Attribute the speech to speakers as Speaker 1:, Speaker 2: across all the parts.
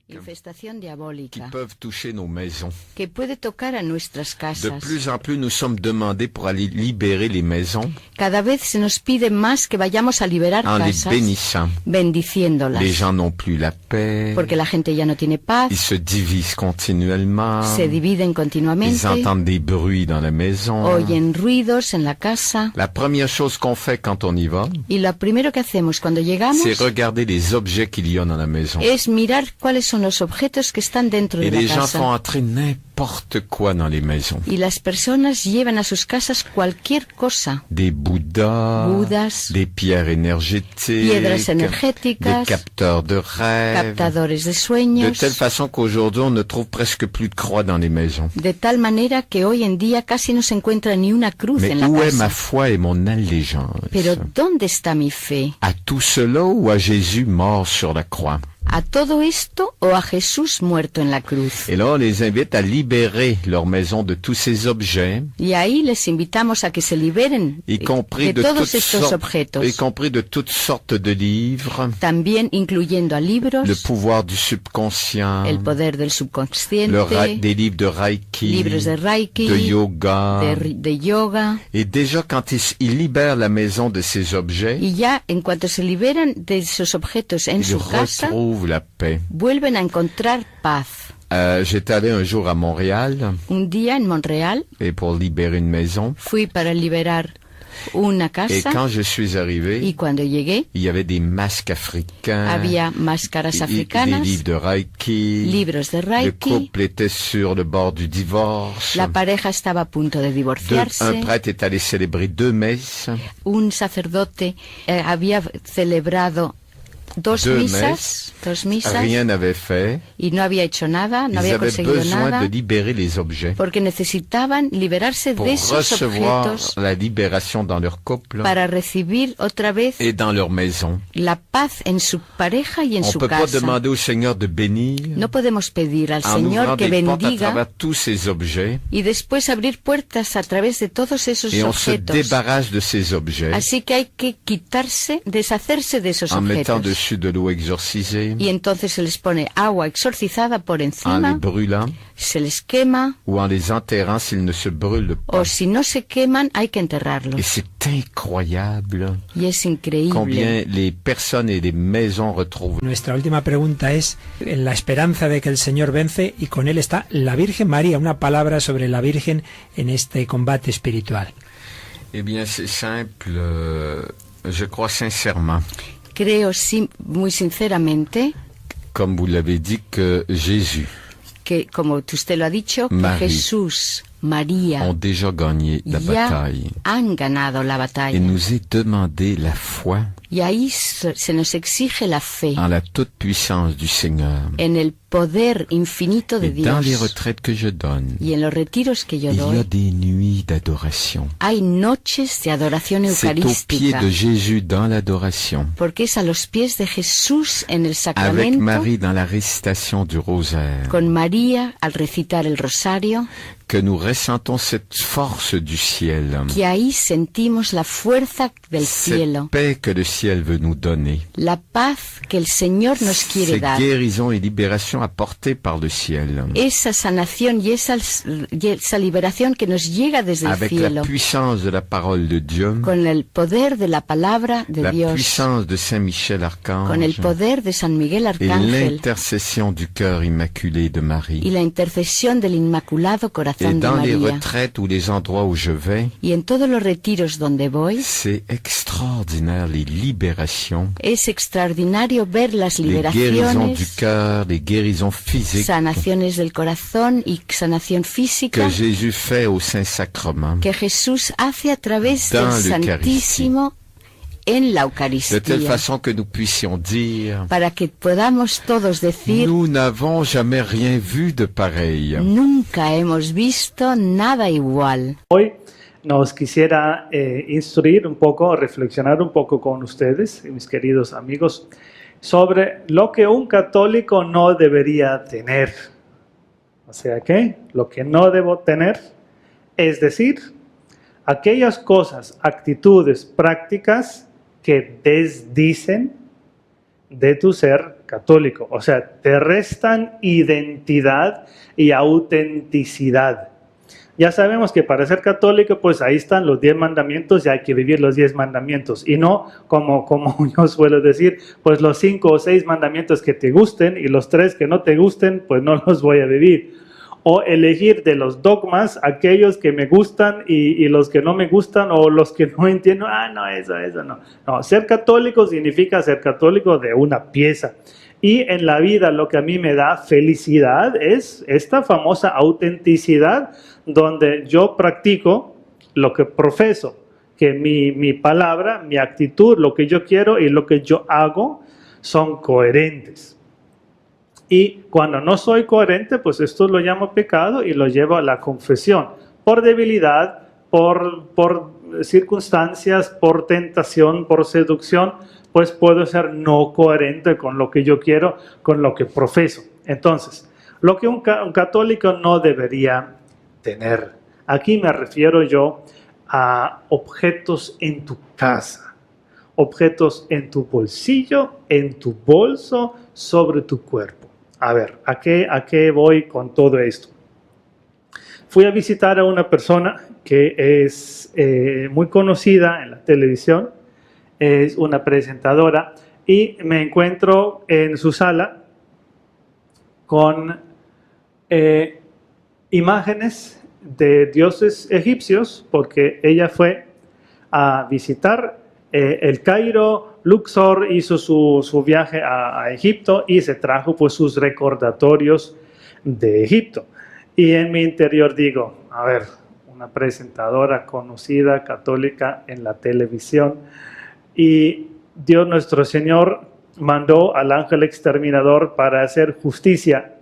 Speaker 1: infestación
Speaker 2: qui
Speaker 1: diabólica
Speaker 2: peuvent toucher nos maisons.
Speaker 1: que puede tocar a nuestras
Speaker 2: De
Speaker 1: casas.
Speaker 2: plus en plus, nous sommes demandés pour aller libérer les maisons
Speaker 1: Cada vez se nos pide más que vayamos a liberar
Speaker 2: en les
Speaker 1: casas,
Speaker 2: bénissant.
Speaker 1: bendiciéndolas,
Speaker 2: Les gens n'ont plus la paix,
Speaker 1: porque la gente ya no tiene paz,
Speaker 2: ils se divisent continuellement,
Speaker 1: se dividen
Speaker 2: ils
Speaker 1: continuamente,
Speaker 2: entendent des bruits dans la maison.
Speaker 1: oyen ruidos en la casa,
Speaker 2: La première chose qu'on fait quand on y va,
Speaker 1: y lo primero que hacemos cuando llegamos
Speaker 2: c'est regarder les objets qu'il y a dans la maison.
Speaker 1: es mirar cuáles son los objetos que están dentro
Speaker 2: Et
Speaker 1: de
Speaker 2: les
Speaker 1: la
Speaker 2: gens font
Speaker 1: casa.
Speaker 2: entrer n'importe quoi dans les maisons.
Speaker 1: Y las personas llevan a sus casas cualquier cosa.
Speaker 2: Des Bouddhas,
Speaker 1: Budas,
Speaker 2: des pierres énergétiques,
Speaker 1: piedras energéticas,
Speaker 2: des capteurs de rêves,
Speaker 1: captadores de
Speaker 2: de
Speaker 1: sueños,
Speaker 2: telle façon qu'aujourd'hui on ne trouve presque plus de croix dans les maisons.
Speaker 1: de tal manera que hoy en día casi no se encuentra ni una cruz
Speaker 2: Mais
Speaker 1: en la
Speaker 2: où est ma
Speaker 1: casa.
Speaker 2: foi et mon allégeance?
Speaker 1: Pero ¿dónde está mi fe?
Speaker 2: À tout cela ou à Jésus mort sur la croix?
Speaker 1: ¿A todo esto o a Jesús muerto en la cruz?
Speaker 2: Et là, on les invite à libérer leur maison de tous ces objets,
Speaker 1: Y ahí les invitamos a que se liberen
Speaker 2: y compris
Speaker 1: de
Speaker 2: de
Speaker 1: todos
Speaker 2: toutes
Speaker 1: estos
Speaker 2: sortes,
Speaker 1: objetos,
Speaker 2: y compris de toutes sortes de livres,
Speaker 1: también incluyendo a libros,
Speaker 2: le pouvoir du subconscient,
Speaker 1: el poder del subconsciente,
Speaker 2: des livres de Reiki,
Speaker 1: libros de Reiki,
Speaker 2: de yoga.
Speaker 1: de yoga.
Speaker 2: Et déjà, quand ils libèrent la maison de ces objets,
Speaker 1: Y ya en cuanto se liberan de esos objetos en
Speaker 2: ils
Speaker 1: su casa,
Speaker 2: retrouvent la paix.
Speaker 1: vuelven a encontrar paz.
Speaker 2: J'étais allé un jour à Montréal
Speaker 1: Un día en Montreal
Speaker 2: et pour libérer une maison.
Speaker 1: fui para liberar una
Speaker 2: Et
Speaker 1: casa
Speaker 2: quand je suis arrivé,
Speaker 1: y cuando llegué
Speaker 2: il y avait des masques africains,
Speaker 1: había máscaras
Speaker 2: des
Speaker 1: africanas,
Speaker 2: livres de Reiki.
Speaker 1: libros de
Speaker 2: Le
Speaker 1: Reiki,
Speaker 2: couple était sur le bord du divorce.
Speaker 1: la pareja estaba a punto de
Speaker 2: Un
Speaker 1: divorciarse,
Speaker 2: prêtre est allé célébrer 2 messes.
Speaker 1: un sacerdote había celebrado dos misas,
Speaker 2: Rien n'avait fait.
Speaker 1: y no había hecho nada, no
Speaker 2: Ils
Speaker 1: había
Speaker 2: avaient
Speaker 1: conseguido
Speaker 2: besoin
Speaker 1: nada,
Speaker 2: de libérer les objets
Speaker 1: porque necesitaban liberarse
Speaker 2: pour
Speaker 1: de esos
Speaker 2: recevoir
Speaker 1: objetos
Speaker 2: la libération dans leur couple
Speaker 1: para recibir otra vez
Speaker 2: et dans leur maison.
Speaker 1: la paz en su pareja y en
Speaker 2: On
Speaker 1: su
Speaker 2: peut pas
Speaker 1: casa.
Speaker 2: demander au Seigneur de bénir
Speaker 1: No podemos pedir al
Speaker 2: en
Speaker 1: Señor
Speaker 2: ouvrant
Speaker 1: que
Speaker 2: des portes à
Speaker 1: bendiga
Speaker 2: travers tous ces objets
Speaker 1: y después abrir puertas a través de todos esos
Speaker 2: et on se
Speaker 1: objetos.
Speaker 2: débarrasse de ces objets
Speaker 1: Así que hay que quitarse, deshacerse de esos
Speaker 2: en mettant
Speaker 1: objetos.
Speaker 2: dessus de l'eau exorcisée,
Speaker 1: Y entonces se les pone agua exorcizada por
Speaker 2: en les
Speaker 1: encima,
Speaker 2: brûlant
Speaker 1: se les quema,
Speaker 2: ou en les enterrant s'ils ne se brûlent pas.
Speaker 1: o si no se queman hay que
Speaker 2: Et
Speaker 1: enterrarlos.
Speaker 2: c'est incroyable
Speaker 1: Y es increíble
Speaker 2: combien les personnes et les maisons retrouvent.
Speaker 3: Nuestra última pregunta es en la esperanza de que el Señor vence y con él está la Virgen María. Una palabra sobre la Virgen en este combate espiritual.
Speaker 2: Eh bien, c'est simple. Je crois sincèrement,
Speaker 1: Creo muy sinceramente
Speaker 2: comme vous l'avez dit, que Jésus
Speaker 1: que, como usted lo ha dicho, que
Speaker 2: María
Speaker 1: Jesús, María,
Speaker 2: ont déjà gagné la
Speaker 1: ya
Speaker 2: bataille.
Speaker 1: han ganado la
Speaker 2: Il
Speaker 1: batalla.
Speaker 2: nous est demandé la foi
Speaker 1: Y ahí se nos exige la fe
Speaker 2: en la toute-puissance du Seigneur.
Speaker 1: en el poder infinito de
Speaker 2: Et dans les
Speaker 1: Dios.
Speaker 2: retraites que je donne,
Speaker 1: Y en los retiros que yo
Speaker 2: il y a
Speaker 1: doy,
Speaker 2: des nuits d'adoration.
Speaker 1: hay noches de adoración
Speaker 2: C'est au pied
Speaker 1: eucarística,
Speaker 2: de Jésus dans l'adoration,
Speaker 1: porque es a los pies de Jesús en el
Speaker 2: avec
Speaker 1: sacramento,
Speaker 2: Marie dans la récitation du rosaire,
Speaker 1: con María al recitar el rosario,
Speaker 2: que nous ressentons cette force du ciel,
Speaker 1: que ahí sentimos la fuerza del cielo,
Speaker 2: cette paix que le ciel veut nous donner,
Speaker 1: la paz que el Señor nos quiere
Speaker 2: cette
Speaker 1: dar,
Speaker 2: guérison et libération apportée par le ciel,
Speaker 1: esa sanación y esa liberación que nos llega desde el
Speaker 2: avec la
Speaker 1: cielo,
Speaker 2: puissance de la parole de Dieu,
Speaker 1: con el poder de la palabra de
Speaker 2: la
Speaker 1: Dios,
Speaker 2: puissance de Saint Michel
Speaker 1: con el
Speaker 2: Archange
Speaker 1: poder de San Miguel
Speaker 2: et
Speaker 1: Arcángel
Speaker 2: l'intercession du cœur immaculé de
Speaker 1: y
Speaker 2: Marie.
Speaker 1: la intercesión del Inmaculado
Speaker 2: Et
Speaker 1: Corazón de
Speaker 2: dans les
Speaker 1: María.
Speaker 2: retraites ou les endroits où je vais,
Speaker 1: Y en todos los retiros donde voy,
Speaker 2: c'est extraordinaire les libérations,
Speaker 1: es extraordinario ver las
Speaker 2: les guérisons du
Speaker 1: liberaciones,
Speaker 2: cœur, les guérisons physiques
Speaker 1: sanaciones del corazón y sanación física
Speaker 2: que Jésus fait au Saint-Sacrement,
Speaker 1: que Jesús hace a través del
Speaker 2: Dans l'Eucharistie.
Speaker 1: Santísimo en la
Speaker 2: de telle
Speaker 1: Eucaristía,
Speaker 2: façon que nous puissions dire
Speaker 1: para que podamos todos decir,
Speaker 2: nous n'avons jamais rien vu de pareil.
Speaker 1: nunca hemos visto nada igual.
Speaker 4: Hoy nos quisiera instruir un poco, reflexionar un poco con ustedes, mis queridos amigos, sobre lo que un católico no debería tener. O sea que lo que no debo tener, es decir, aquellas cosas, actitudes, prácticas que desdicen de tu ser católico. O sea, te restan identidad y autenticidad. Ya sabemos que para ser católico, pues ahí están los 10 mandamientos y hay que vivir los 10 mandamientos. Y no, como yo suelo decir, pues los 5 o 6 mandamientos que te gusten y los 3 que no te gusten, pues no los voy a vivir. O elegir de los dogmas aquellos que me gustan y los que no me gustan, o los que no entiendo, no, eso no. No, ser católico significa ser católico de una pieza. Y en la vida lo que a mí me da felicidad es esta famosa autenticidad donde yo practico lo que profeso, que mi palabra, mi actitud, lo que yo quiero y lo que yo hago son coherentes. Y cuando no soy coherente, pues esto lo llamo pecado y lo llevo a la confesión. Por debilidad, por circunstancias, por tentación, por seducción, pues puedo ser no coherente con lo que yo quiero, con lo que profeso. Entonces, lo que un católico no debería tener. Aquí me refiero yo a objetos en tu casa, objetos en tu bolsillo, en tu bolso, sobre tu cuerpo. A ver, ¿a qué voy con todo esto? Fui a visitar a una persona que es muy conocida en la televisión, es una presentadora, y me encuentro en su sala con imágenes de dioses egipcios, porque ella fue a visitar el Cairo. Luxor hizo su viaje a Egipto y se trajo pues sus recordatorios de Egipto. Y en mi interior digo, a ver, una presentadora conocida, católica en la televisión, y Dios nuestro Señor mandó al ángel exterminador para hacer justicia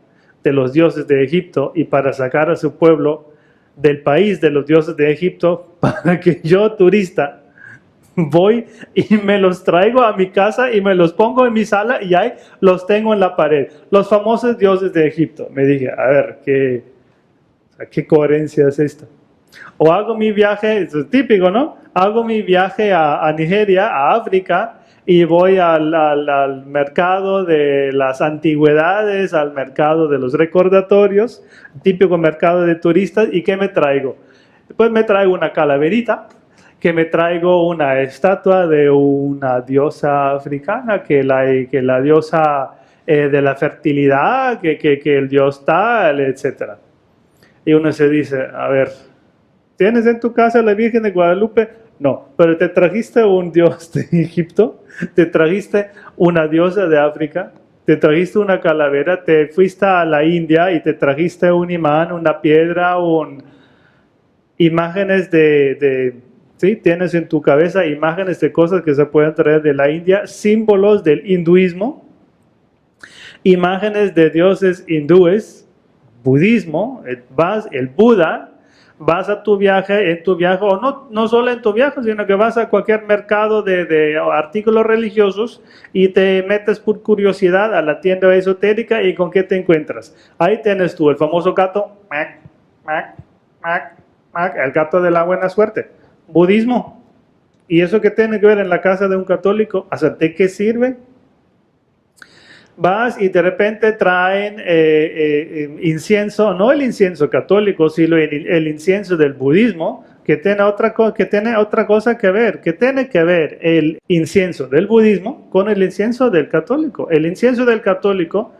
Speaker 4: de los dioses de Egipto y para sacar a su pueblo del país de los dioses de Egipto, para que yo, turista, voy y me los traigo a mi casa y me los pongo en mi sala y ahí los tengo en la pared. Los famosos dioses de Egipto. Me dije, a ver, ¿qué coherencia es esta? O hago mi viaje, eso es típico, ¿no? Hago mi viaje a Nigeria, a África, y voy al mercado de las antigüedades, al mercado de los recordatorios, típico mercado de turistas, ¿y qué me traigo? Pues me traigo una calaverita, que me traigo una estatua de una diosa africana, que la diosa de la fertilidad, que el dios tal, etc. Y uno se dice, a ver, ¿tienes en tu casa la Virgen de Guadalupe? No, pero te trajiste un dios de Egipto, te trajiste una diosa de África, te trajiste una calavera, te fuiste a la India y te trajiste un imán, una piedra, imágenes ¿sí? Tienes en tu cabeza imágenes de cosas que se pueden traer de la India, símbolos del hinduismo, imágenes de dioses hindúes, budismo, el Buda. Vas a tu viaje, o no solo en tu viaje, sino que vas a cualquier mercado de artículos religiosos y te metes por curiosidad a la tienda esotérica, y ¿con qué te encuentras? Ahí tienes tú el famoso gato, el gato de la buena suerte, budismo. ¿Y eso qué tiene que ver en la casa de un católico? ¿De qué sirve? Vas y de repente traen incienso, no el incienso católico, sino el incienso del budismo, que tiene otra cosa que ver. ¿Qué tiene que ver el incienso del budismo con el incienso del católico? El incienso del católico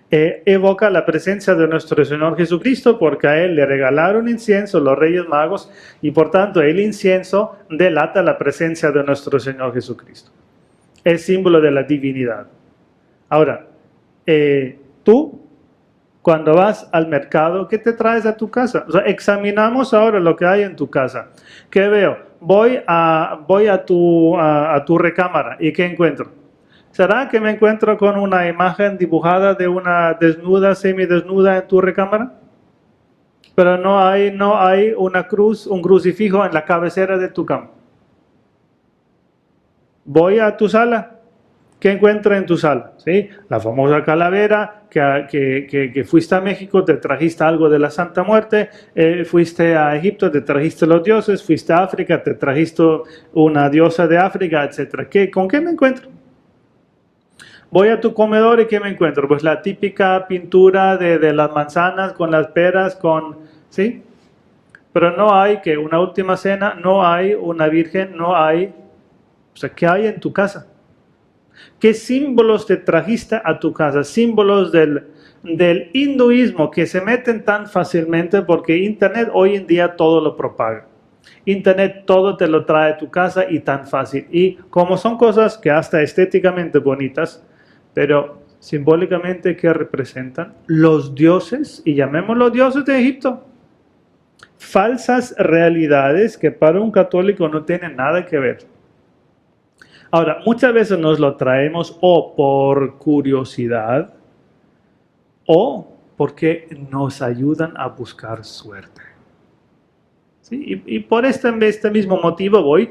Speaker 4: evoca la presencia de nuestro Señor Jesucristo, porque a Él le regalaron incienso los Reyes Magos, y por tanto el incienso delata la presencia de nuestro Señor Jesucristo. Es símbolo de la divinidad. Ahora, tú, cuando vas al mercado, ¿qué te traes a tu casa? O sea, examinamos ahora lo que hay en tu casa. ¿Qué veo? Voy a tu recámara, ¿y qué encuentro? ¿Será que me encuentro con una imagen dibujada de una desnuda, semidesnuda en tu recámara? Pero no hay una cruz, un crucifijo en la cabecera de tu cama. Voy a tu sala. ¿Qué encuentro en tu sala? ¿Sí? La famosa calavera, que fuiste a México, te trajiste algo de la Santa Muerte, fuiste a Egipto, te trajiste los dioses, fuiste a África, te trajiste una diosa de África, etc. ¿Con qué me encuentro? Voy a tu comedor y ¿qué me encuentro? Pues la típica pintura de las manzanas con las peras, ¿sí? Pero no hay que una última cena, no hay una virgen, no hay... O sea, ¿qué hay en tu casa? ¿Qué símbolos te trajiste a tu casa? Símbolos del hinduismo que se meten tan fácilmente porque Internet hoy en día todo lo propaga. Internet todo te lo trae a tu casa y tan fácil. Y como son cosas que hasta estéticamente bonitas, pero simbólicamente, ¿qué representan? Los dioses, y llamémoslos dioses de Egipto. Falsas realidades que para un católico no tienen nada que ver. Ahora, muchas veces nos lo traemos o por curiosidad o porque nos ayudan a buscar suerte. ¿Sí? Y por este mismo motivo voy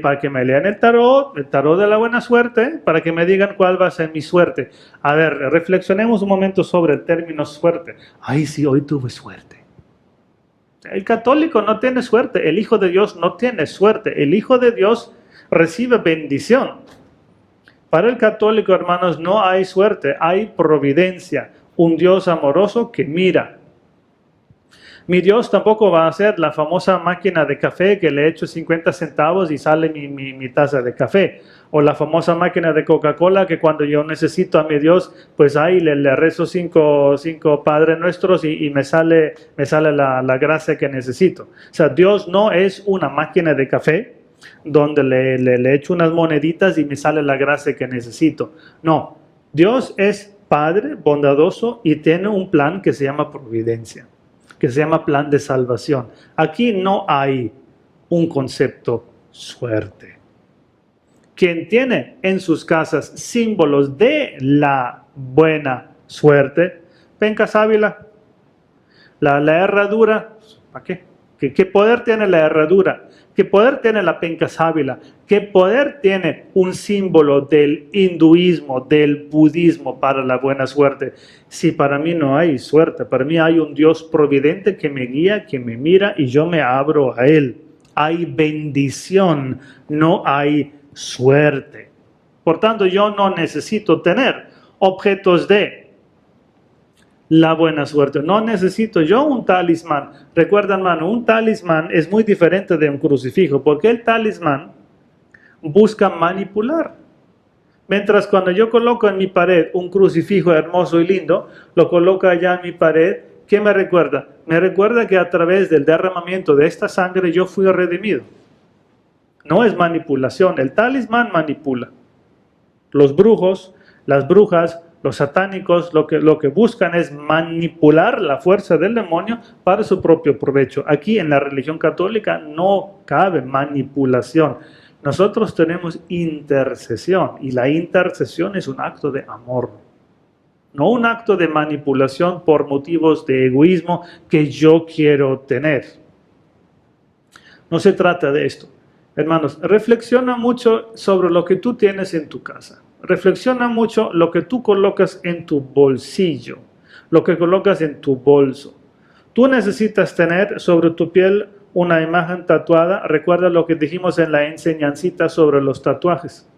Speaker 4: para que me lean el tarot de la buena suerte, para que me digan cuál va a ser mi suerte. A ver, reflexionemos un momento sobre el término suerte. Ay, sí, hoy tuve suerte. El católico no tiene suerte, el Hijo de Dios no tiene suerte, el Hijo de Dios recibe bendición. Para el católico, hermanos, no hay suerte, hay providencia, un Dios amoroso que mira. Mi Dios tampoco va a ser la famosa máquina de café que le echo 50 centavos y sale mi taza de café. O la famosa máquina de Coca-Cola que cuando yo necesito a mi Dios, pues ahí le rezo cinco Padres Nuestros y me sale la gracia que necesito. O sea, Dios no es una máquina de café donde le echo unas moneditas y me sale la gracia que necesito. No, Dios es Padre bondadoso y tiene un plan que se llama providencia, que se llama plan de salvación. Aquí no hay un concepto suerte. Quien tiene en sus casas símbolos de la buena suerte, penca sábila, la herradura, ¿para qué? ¿Qué poder tiene la herradura? ¿Qué poder tiene la penca sábila? ¿Qué poder tiene un símbolo del hinduismo, del budismo para la buena suerte? Si para mí no hay suerte, para mí hay un Dios providente que me guía, que me mira y yo me abro a Él. Hay bendición, no hay suerte. Por tanto, yo no necesito tener objetos de la buena suerte. No necesito yo un talismán. Recuerda, hermano, un talismán es muy diferente de un crucifijo, porque el talismán busca manipular. Mientras cuando yo coloco en mi pared un crucifijo hermoso y lindo, lo coloco allá en mi pared, ¿qué me recuerda? Me recuerda que a través del derramamiento de esta sangre yo fui redimido. No es manipulación, el talismán manipula. Los brujos, las brujas, los satánicos lo que buscan es manipular la fuerza del demonio para su propio provecho. Aquí en la religión católica no cabe manipulación. Nosotros tenemos intercesión y la intercesión es un acto de amor. No un acto de manipulación por motivos de egoísmo que yo quiero tener. No se trata de esto. Hermanos, reflexiona mucho sobre lo que tú tienes en tu casa. Reflexiona mucho lo que tú colocas en tu bolsillo, lo que colocas en tu bolso. Tú necesitas tener sobre tu piel una imagen tatuada. Recuerda lo que dijimos en la enseñancita sobre los tatuajes.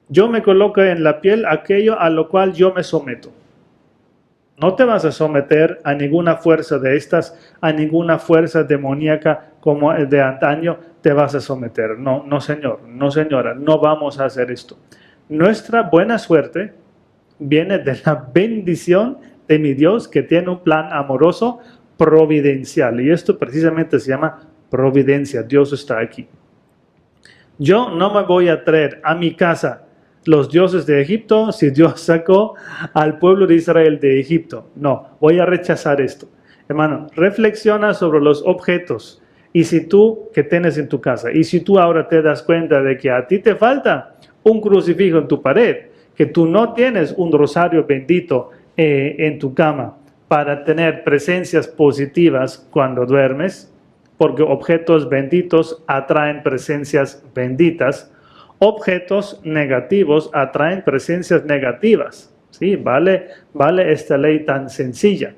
Speaker 4: Yo me coloco en la piel aquello a lo cual yo me someto. No te vas a someter a ninguna fuerza de estas, a ninguna fuerza demoníaca como el de antaño te vas a someter. No, no señor, no señora, no vamos a hacer esto. Nuestra buena suerte viene de la bendición de mi Dios que tiene un plan amoroso providencial. Y esto precisamente se llama providencia. Dios está aquí. Yo no me voy a traer a mi casa los dioses de Egipto si Dios sacó al pueblo de Israel de Egipto. No, voy a rechazar esto. Hermano, reflexiona sobre los objetos. Y si tú, que tienes en tu casa, y si tú ahora te das cuenta de que a ti te falta un crucifijo en tu pared, que tú no tienes un rosario bendito en tu cama para tener presencias positivas cuando duermes, porque objetos benditos atraen presencias benditas, objetos negativos atraen presencias negativas. ¿Sí? Vale esta ley tan sencilla.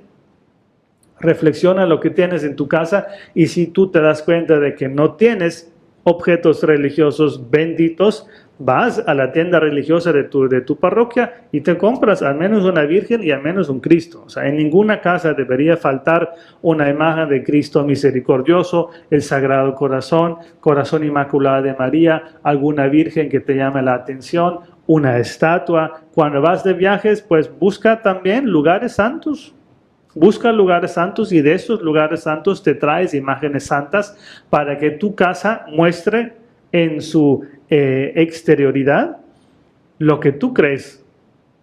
Speaker 4: Reflexiona lo que tienes en tu casa y si tú te das cuenta de que no tienes objetos religiosos benditos, vas a la tienda religiosa de tu parroquia y te compras al menos una Virgen y al menos un Cristo. O sea, en ninguna casa debería faltar una imagen de Cristo misericordioso, el Sagrado Corazón, Corazón Inmaculado de María, alguna Virgen que te llame la atención, una estatua. Cuando vas de viajes, pues busca también lugares santos. Busca lugares santos y de esos lugares santos te traes imágenes santas para que tu casa muestre en su exterioridad lo que tú crees.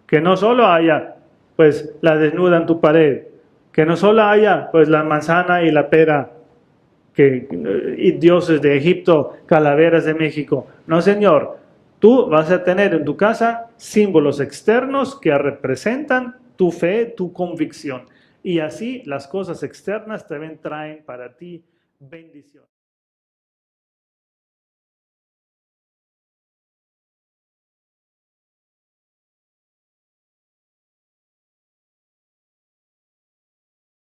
Speaker 4: Que no solo haya pues la desnuda en tu pared, que no solo haya pues la manzana y la pera, y dioses de Egipto, calaveras de México. No, Señor, tú vas a tener en tu casa símbolos externos que representan tu fe, tu convicción. Y así las cosas externas también traen para ti bendición.